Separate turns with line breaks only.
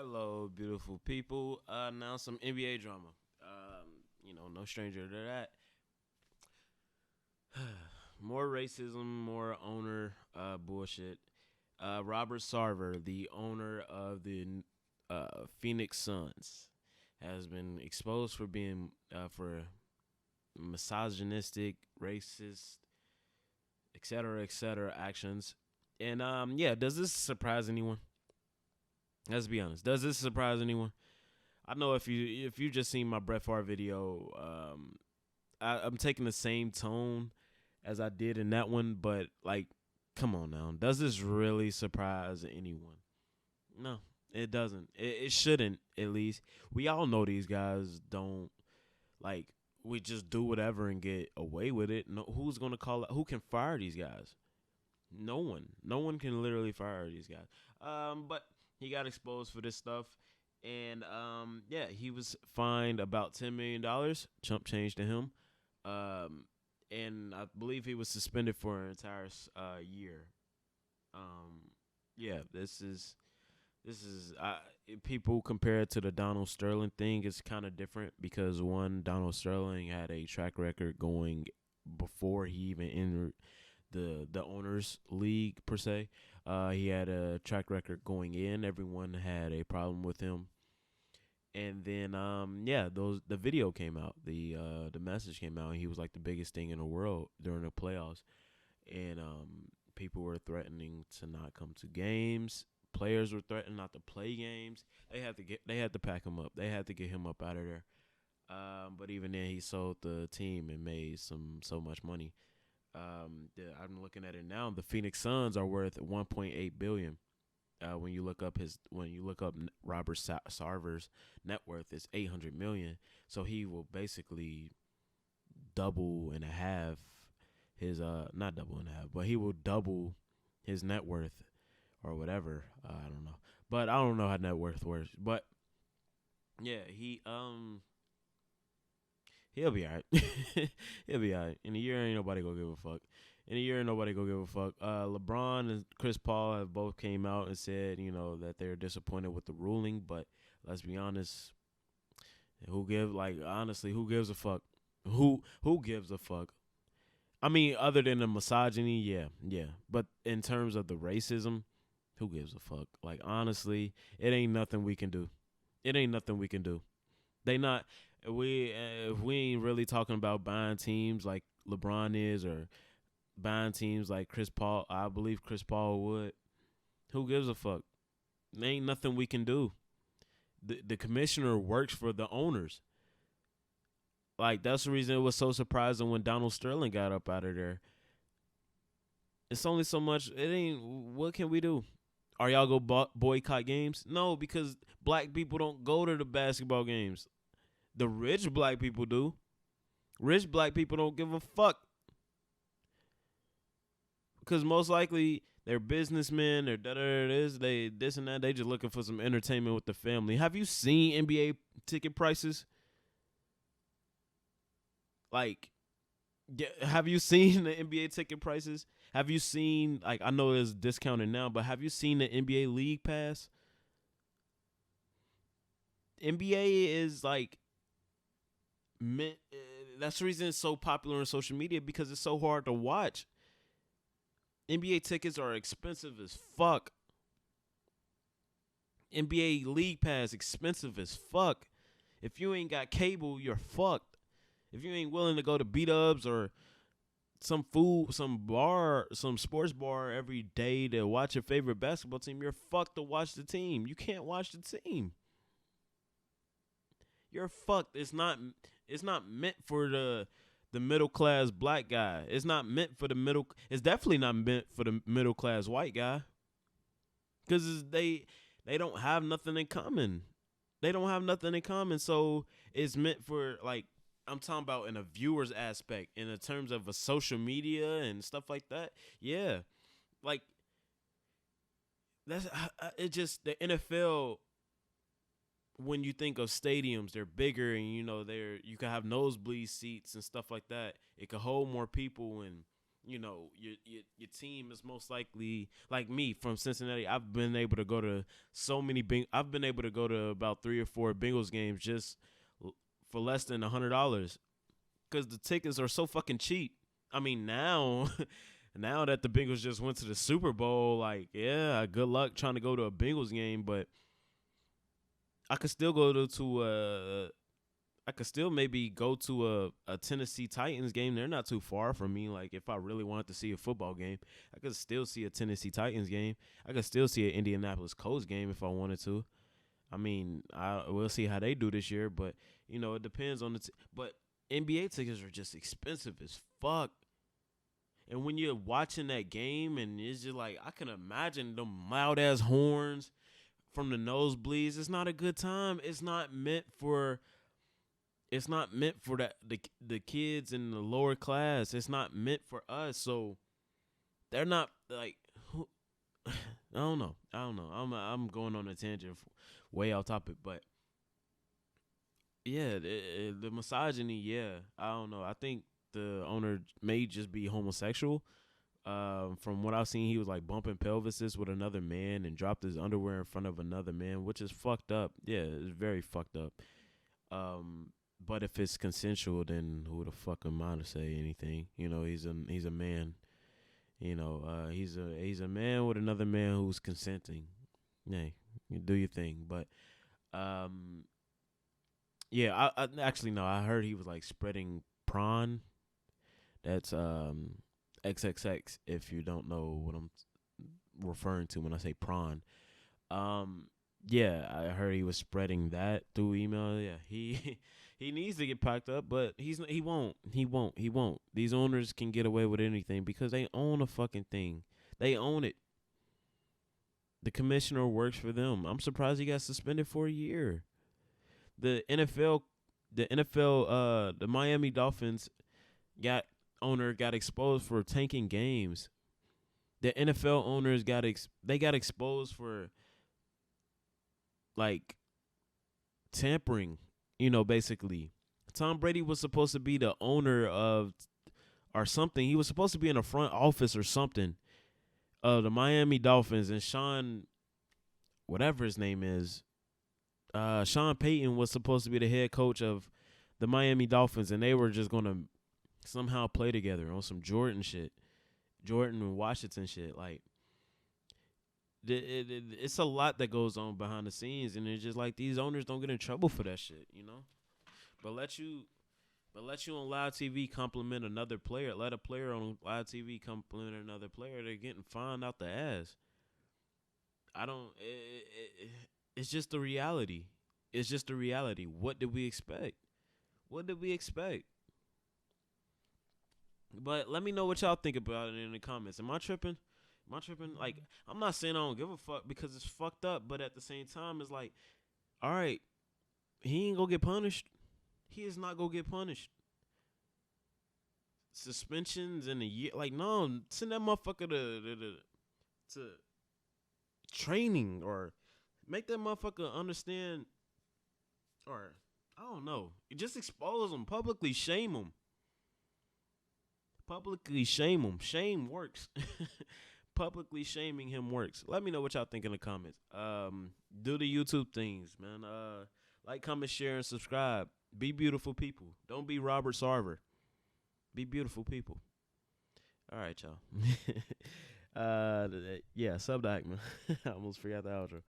Hello, beautiful people. Now some NBA drama. No stranger to that. More racism, more owner bullshit. Robert Sarver, the owner of the Phoenix Suns, has been exposed for being for misogynistic, racist, etc., actions. And yeah, does this surprise anyone? Let's be honest. Does this surprise anyone? I know if you just seen my Brett Favre video, I'm taking the same tone as I did in that one, but like, come on now, does this really surprise anyone? No, it doesn't. It shouldn't. At least we all know these guys don't like. We just do whatever and get away with it. No, who's gonna call it? Who can fire these guys? No one. No one can literally fire these guys. But he got exposed for this stuff, and yeah, he was fined about $10 million, chump change to him. And I believe he was suspended for an entire year. Yeah, this is people compare it to the Donald Sterling thing. It's kind of different because one, Donald Sterling had a track record going before he even entered the owners league per se. He had a track record going in. Everyone had a problem with him, and then yeah, the video came out, the message came out, and he was like the biggest thing in the world during the playoffs, and people were threatening to not come to games. Players were threatening not to play games. They had to pack him up. They had to get him up out of there. But even then, he sold the team and made so much money. I'm looking at it now. The Phoenix Suns are worth 1.8 billion. When you look up Robert Sarver's net worth is 800 million. So he will basically double and a half his not double and a half, but he will double his net worth or whatever. I don't know, but I don't know how net worth works. But yeah, he'll be alright. He'll be alright. In a year, ain't nobody gonna give a fuck. In a year, ain't nobody gonna give a fuck. LeBron and Chris Paul have both came out and said, that they're disappointed with the ruling. But let's be honest, who gives a fuck? Who gives a fuck? I mean, other than the misogyny, yeah. But in terms of the racism, who gives a fuck? Like, honestly, it ain't nothing we can do. It ain't nothing we can do. They not if we ain't really talking about buying teams like LeBron is, or buying teams like Chris Paul. I believe Chris Paul would. Who gives a fuck? There ain't nothing we can do. The commissioner works for the owners. Like, that's the reason it was so surprising when Donald Sterling got up out of there. It's only so much. It ain't. What can we do? Are y'all go boycott games? No, because black people don't go to the basketball games. The rich black people do. Rich black people don't give a fuck. Because most likely they're businessmen, they're they this and that. They just looking for some entertainment with the family. Have you seen NBA ticket prices? Like, have you seen the NBA ticket prices? Have you seen, like, I know it's discounted now, but have you seen the NBA League Pass? NBA is like that's the reason it's so popular on social media, because it's so hard to watch. NBA tickets are expensive as fuck. NBA League Pass expensive as fuck. If you ain't got cable, you're fucked. If you ain't willing to go to B-Dubs or some sports bar every day to watch your favorite basketball team, you're fucked to watch the team. You can't watch the team. You're fucked. It's not meant for the middle class black guy. It's not meant for the middle. It's definitely not meant for the middle class white guy. Because they don't have nothing in common. They don't have nothing in common. So it's meant for, like, I'm talking about in a viewer's aspect, in the terms of a social media and stuff like that. Yeah, like, that's it. Just the NFL. When you think of stadiums, they're bigger, and you can have nosebleed seats and stuff like that. It could hold more people, and your team is most likely like me from Cincinnati. I've been able to go to I've been able to go to about 3 or 4 Bengals games just for less than $100 because the tickets are so fucking cheap. I mean, now now that the Bengals just went to the Super Bowl, like, yeah, good luck trying to go to a Bengals game, but I could still go to I could still maybe go to a Tennessee Titans game. They're not too far from me. Like, if I really wanted to see a football game, I could still see a Tennessee Titans game. I could still see an Indianapolis Colts game if I wanted to. I mean, we'll see how they do this year, but it depends on but NBA tickets are just expensive as fuck. And when you're watching that game, and it's just like I can imagine them loud ass horns from the nosebleeds. It's not a good time. It's not meant for. It's not meant for the kids in the lower class. It's not meant for us. So they're not like. I don't know. I'm going on a tangent, way off topic, but yeah, the misogyny. Yeah, I don't know. I think the owner may just be homosexual. From what I've seen, he was like bumping pelvises with another man and dropped his underwear in front of another man, which is fucked up. Yeah, it's very fucked up. But if it's consensual, then who the fuck am I to say anything? He's a man. He's a man with another man who's consenting. Hey, you do your thing. But yeah, I actually no, I heard he was like spreading prawn. That's XXX. If you don't know what I'm referring to when I say prawn. Yeah, I heard he was spreading that through email. Yeah, he he needs to get packed up, but he won't. He won't. These owners can get away with anything because they own a fucking thing. They own it. The commissioner works for them. I'm surprised he got suspended for a year. The NFL, the Miami Dolphins got exposed for tanking games. The NFL owners got exposed for like tampering, basically. Tom Brady was supposed to be the owner of or something. He was supposed to be in the front office or something of the Miami Dolphins, and Sean, whatever his name is, Sean Payton was supposed to be the head coach of the Miami Dolphins, and they were just going to somehow play together on some Jordan shit. Jordan and Washington shit. Like, it's a lot that goes on behind the scenes, and it's just like these owners don't get in trouble for that shit, But let you on live TV compliment another player. Let a player on live TV compliment another player. They're getting fined out the ass. I don't. It's just the reality. It's just the reality. What did we expect? What did we expect? But let me know what y'all think about it in the comments. Am I tripping? Am I tripping? Like, I'm not saying I don't give a fuck because it's fucked up, but at the same time, it's like, all right, he ain't gonna get punished. He is not gonna get punished. Suspensions in a year, like, no, send that motherfucker to training or make that motherfucker understand, or I don't know, just expose him, publicly shame him. Publicly shame him. Shame works. Publicly shaming him works. Let me know what y'all think in the comments. Do the YouTube things, man. Like, comment, share, and subscribe. Be beautiful people. Don't be Robert Sarver. Be beautiful people. All right, y'all. Yeah, sub the man. I almost forgot the outro.